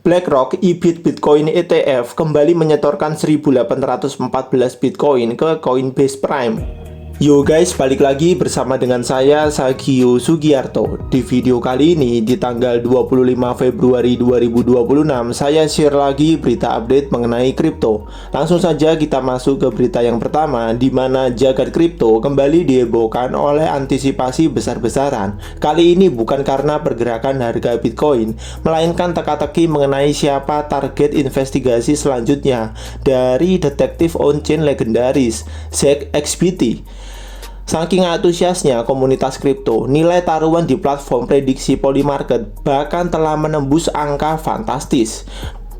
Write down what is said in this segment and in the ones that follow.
BlackRock EBIT Bitcoin ETF kembali menyetorkan 1.814 Bitcoin ke Coinbase Prime. Yo guys, balik lagi bersama dengan saya Sagio Sugiarto. Di video kali ini di tanggal 25 Februari 2026 saya share lagi berita update mengenai kripto. Langsung saja kita masuk ke berita yang pertama, di mana jagat kripto kembali dihebohkan oleh antisipasi besar-besaran. Kali ini bukan karena pergerakan harga Bitcoin, melainkan teka-teki mengenai siapa target investigasi selanjutnya dari detektif on-chain legendaris Zach XBT. Saking antusiasnya komunitas kripto, nilai taruhan di platform prediksi Polymarket bahkan telah menembus angka fantastis.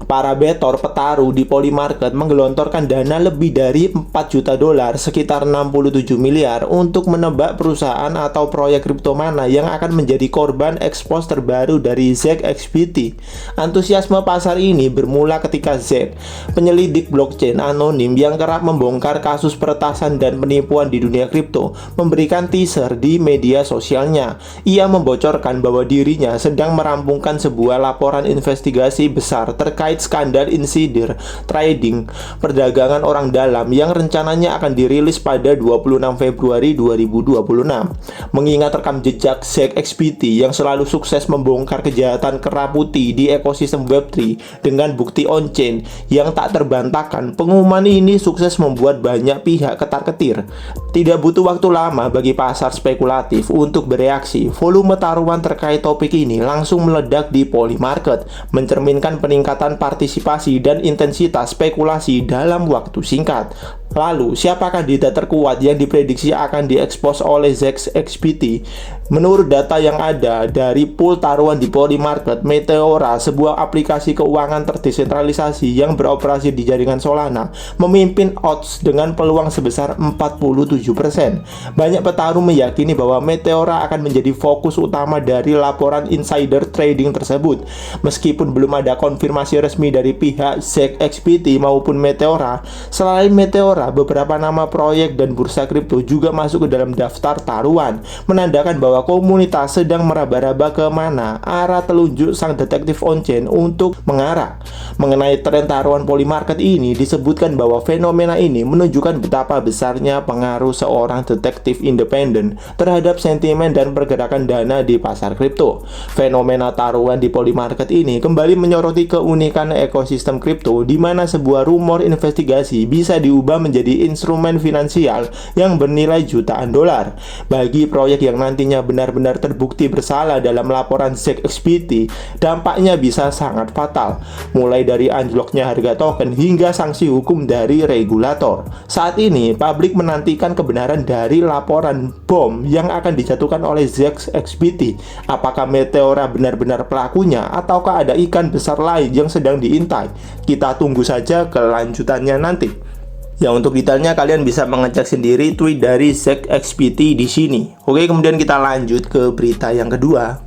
Para betor petaruh di Polymarket menggelontorkan dana lebih dari 4 juta dolar, sekitar 67 miliar untuk menebak perusahaan atau proyek kripto mana yang akan menjadi korban ekspos terbaru dari Zach XBT. Antusiasme pasar ini bermula ketika Zach, penyelidik blockchain anonim yang kerap membongkar kasus peretasan dan penipuan di dunia kripto, memberikan teaser di media sosialnya. Ia membocorkan bahwa dirinya sedang merampungkan sebuah laporan investigasi besar terkait skandal insider trading perdagangan orang dalam yang rencananya akan dirilis pada 26 Februari 2026. Mengingat rekam jejak Zach XBT yang selalu sukses membongkar kejahatan kera putih di ekosistem Web3 dengan bukti on-chain yang tak terbantahkan, pengumuman ini sukses membuat banyak pihak ketar-ketir. Tidak butuh waktu lama bagi pasar spekulatif untuk bereaksi. Volume taruhan terkait topik ini langsung meledak di Polymarket, mencerminkan peningkatan partisipasi dan intensitas spekulasi dalam waktu singkat. Lalu, siapa kandidat terkuat yang diprediksi akan diekspos oleh Zach XBT? Menurut data yang ada dari pool taruhan di Polymarket, Meteora, sebuah aplikasi keuangan terdesentralisasi yang beroperasi di jaringan Solana, memimpin odds dengan peluang sebesar 47%. Banyak petarung meyakini bahwa Meteora akan menjadi fokus utama dari laporan insider trading tersebut. Meskipun belum ada konfirmasi resmi dari pihak Zach XBT maupun Meteora, selain Meteora, beberapa nama proyek dan bursa kripto juga masuk ke dalam daftar taruhan, menandakan bahwa komunitas sedang meraba-raba kemana arah telunjuk sang detektif on-chain untuk mengarah. Mengenai tren taruhan Polymarket ini, disebutkan bahwa fenomena ini menunjukkan betapa besarnya pengaruh seorang detektif independen terhadap sentimen dan pergerakan dana di pasar kripto. Fenomena taruhan di Polymarket ini kembali menyoroti keunikan ekosistem kripto, di mana sebuah rumor investigasi bisa diubah menjadi instrumen finansial yang bernilai jutaan dolar. Bagi proyek yang nantinya benar-benar terbukti bersalah dalam laporan Zach XBT, dampaknya bisa sangat fatal, mulai dari anjloknya harga token hingga sanksi hukum dari regulator. Saat ini, publik menantikan kebenaran dari laporan bom yang akan dijatuhkan oleh Zach XBT. Apakah Meteora benar-benar pelakunya, ataukah ada ikan besar lain yang sedang diintai? Kita tunggu saja kelanjutannya nanti. Ya, untuk detailnya kalian bisa mengecek sendiri tweet dari Zach XBT di sini. Oke, kemudian kita lanjut ke berita yang kedua.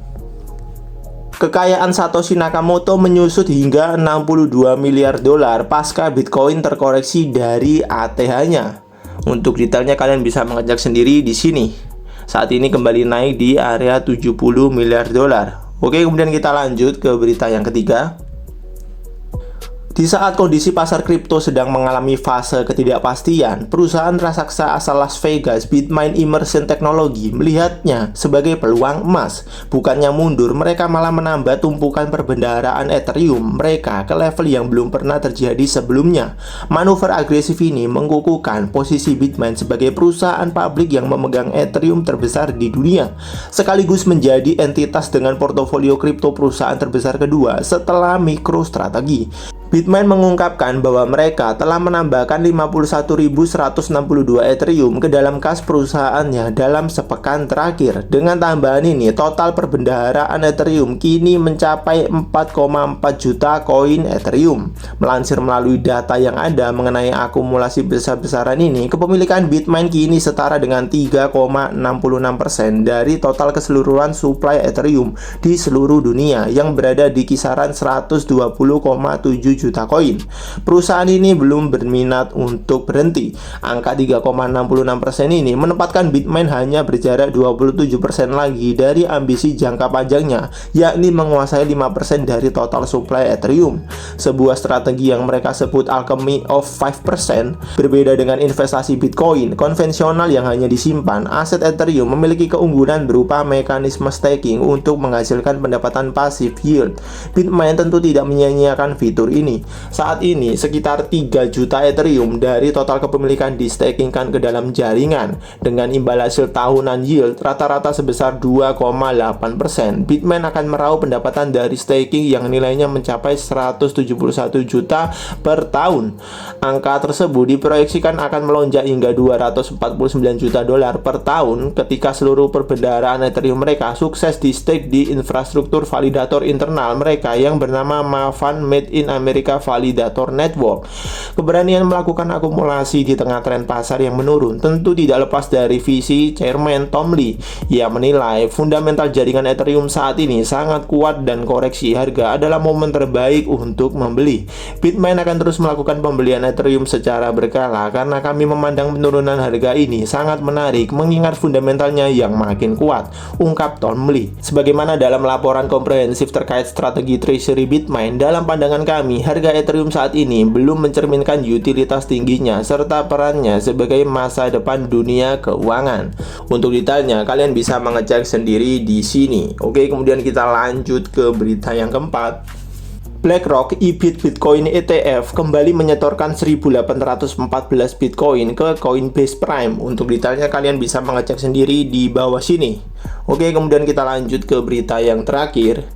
Kekayaan Satoshi Nakamoto menyusut hingga 62 miliar dolar pasca Bitcoin terkoreksi dari ATH-nya. Untuk detailnya kalian bisa mengecek sendiri di sini. Saat ini kembali naik di area 70 miliar dolar. Oke, kemudian kita lanjut ke berita yang ketiga. Di saat kondisi pasar kripto sedang mengalami fase ketidakpastian, perusahaan raksasa asal Las Vegas, Bitmain Immersion Technology, melihatnya sebagai peluang emas. Bukannya mundur, mereka malah menambah tumpukan perbendaharaan Ethereum mereka ke level yang belum pernah terjadi sebelumnya. Manuver agresif ini mengukuhkan posisi Bitmain sebagai perusahaan publik yang memegang Ethereum terbesar di dunia, sekaligus menjadi entitas dengan portofolio kripto perusahaan terbesar kedua setelah MicroStrategy. Bitmain mengungkapkan bahwa mereka telah menambahkan 51.162 Ethereum ke dalam kas perusahaannya dalam sepekan terakhir. Dengan tambahan ini, total perbendaharaan Ethereum kini mencapai 4,4 juta koin Ethereum. Melansir melalui data yang ada mengenai akumulasi besar-besaran ini, kepemilikan Bitmain kini setara dengan 3,66% dari total keseluruhan supply Ethereum di seluruh dunia yang berada di kisaran 120,7 juta juta koin. Perusahaan ini belum berminat untuk berhenti. Angka 3,66% ini menempatkan Bitmain hanya berjarak 27% lagi dari ambisi jangka panjangnya, yakni menguasai 5% dari total supply Ethereum. Sebuah strategi yang mereka sebut Alchemy of 5%. Berbeda dengan investasi Bitcoin konvensional yang hanya disimpan, aset Ethereum memiliki keunggulan berupa mekanisme staking untuk menghasilkan pendapatan pasif yield. Bitmain tentu tidak menyia-nyiakan fitur ini. Saat ini, sekitar 3 juta Ethereum dari total kepemilikan di-stakingkan ke dalam jaringan. Dengan imbal hasil tahunan yield rata-rata sebesar 2,8%, Bitmain akan meraup pendapatan dari staking yang nilainya mencapai 171 juta per tahun. Angka tersebut diproyeksikan akan melonjak hingga 249 juta dolar per tahun ketika seluruh perbendaharaan Ethereum mereka sukses di-stake di infrastruktur validator internal mereka yang bernama Maven Made in America Validator Network. Keberanian melakukan akumulasi di tengah tren pasar yang menurun tentu tidak lepas dari visi Chairman Tom Lee. Ia menilai fundamental jaringan Ethereum saat ini sangat kuat dan koreksi harga adalah momen terbaik untuk membeli. Bitmain akan terus melakukan pembelian Ethereum secara berkala karena kami memandang penurunan harga ini sangat menarik mengingat fundamentalnya yang makin kuat, ungkap Tom Lee. Sebagaimana dalam laporan komprehensif terkait strategi treasury Bitmain, dalam pandangan kami, harga Ethereum saat ini belum mencerminkan utilitas tingginya serta perannya sebagai masa depan dunia keuangan. Untuk detailnya, kalian bisa mengecek sendiri di sini. Oke, kemudian kita lanjut ke berita yang keempat. BlackRock EBIT Bitcoin ETF kembali menyetorkan 1.814 Bitcoin ke Coinbase Prime. Untuk detailnya kalian bisa mengecek sendiri di bawah sini. Oke, kemudian kita lanjut ke berita yang terakhir.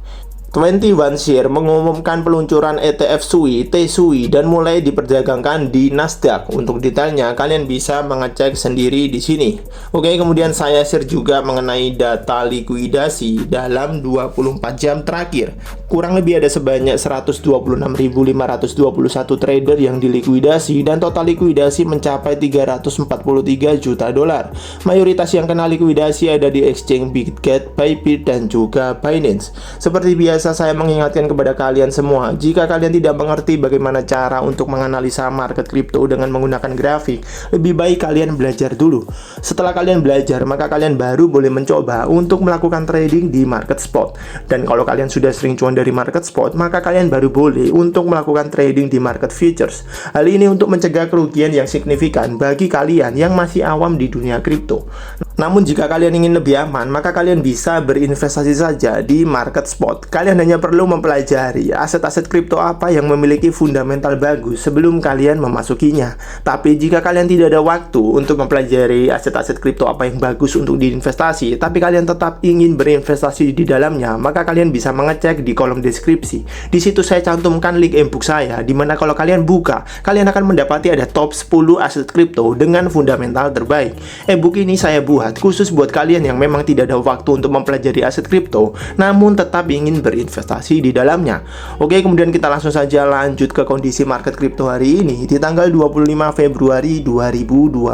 21Shares mengumumkan peluncuran ETF SUI, TSUI, dan mulai diperdagangkan di Nasdaq. Untuk detailnya, kalian bisa mengecek sendiri di sini. Oke, kemudian saya share juga mengenai data likuidasi dalam 24 jam terakhir. Kurang lebih ada sebanyak 126.521 trader yang dilikuidasi dan total likuidasi mencapai 343 juta dolar. Mayoritas yang kena likuidasi ada di exchange Bitget, Bybit, dan juga Binance. Seperti biasa, saya mengingatkan kepada kalian semua, jika kalian tidak mengerti bagaimana cara untuk menganalisa market kripto dengan menggunakan grafik, lebih baik kalian belajar dulu. Setelah kalian belajar, maka kalian baru boleh mencoba untuk melakukan trading di market spot. Dan kalau kalian sudah sering cuan dari market spot, maka kalian baru boleh untuk melakukan trading di market futures. Hal ini untuk mencegah kerugian yang signifikan bagi kalian yang masih awam di dunia kripto. Namun jika kalian ingin lebih aman, maka kalian bisa berinvestasi saja di market spot. Kalian hanya perlu mempelajari aset-aset kripto apa yang memiliki fundamental bagus sebelum kalian memasukinya. Tapi jika kalian tidak ada waktu untuk mempelajari aset-aset kripto apa yang bagus untuk diinvestasi, tapi kalian tetap ingin berinvestasi di dalamnya, maka kalian bisa mengecek di kolom deskripsi. Di situ saya cantumkan link e-book saya, di mana kalau kalian buka, kalian akan mendapati ada top 10 aset kripto dengan fundamental terbaik. E-book ini saya buat khusus buat kalian yang memang tidak ada waktu untuk mempelajari aset kripto, namun tetap ingin berinvestasi di dalamnya. Oke, kemudian kita langsung saja lanjut ke kondisi market kripto hari ini di tanggal 25 Februari 2026.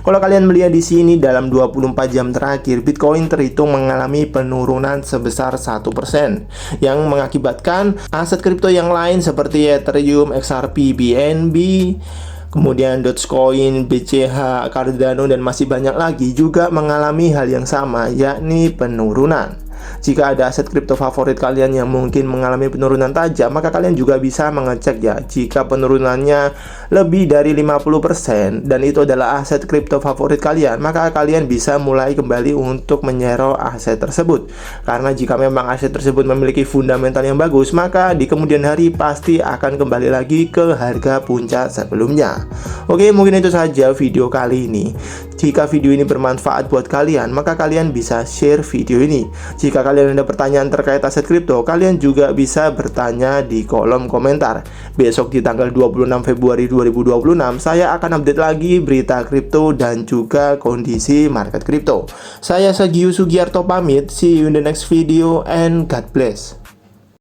Kalau kalian melihat di sini dalam 24 jam terakhir, Bitcoin terhitung mengalami penurunan sebesar 1%, yang mengakibatkan aset kripto yang lain seperti Ethereum, XRP, BNB, kemudian Dogecoin, BCH, Cardano, dan masih banyak lagi juga mengalami hal yang sama, yakni penurunan. Jika ada aset kripto favorit kalian yang mungkin mengalami penurunan tajam, maka kalian juga bisa mengecek ya. Jika penurunannya lebih dari 50% dan itu adalah aset kripto favorit kalian, maka kalian bisa mulai kembali untuk menyero aset tersebut. Karena jika memang aset tersebut memiliki fundamental yang bagus, maka di kemudian hari pasti akan kembali lagi ke harga puncak sebelumnya. Oke, mungkin itu saja video kali ini. Jika video ini bermanfaat buat kalian, maka kalian bisa share video ini. Jika kalian ada pertanyaan terkait aset kripto, kalian juga bisa bertanya di kolom komentar. Besok di tanggal 26 Februari 2026, saya akan update lagi berita kripto dan juga kondisi market kripto. Saya Sagiu Sugiarto pamit, see you in the next video and God bless.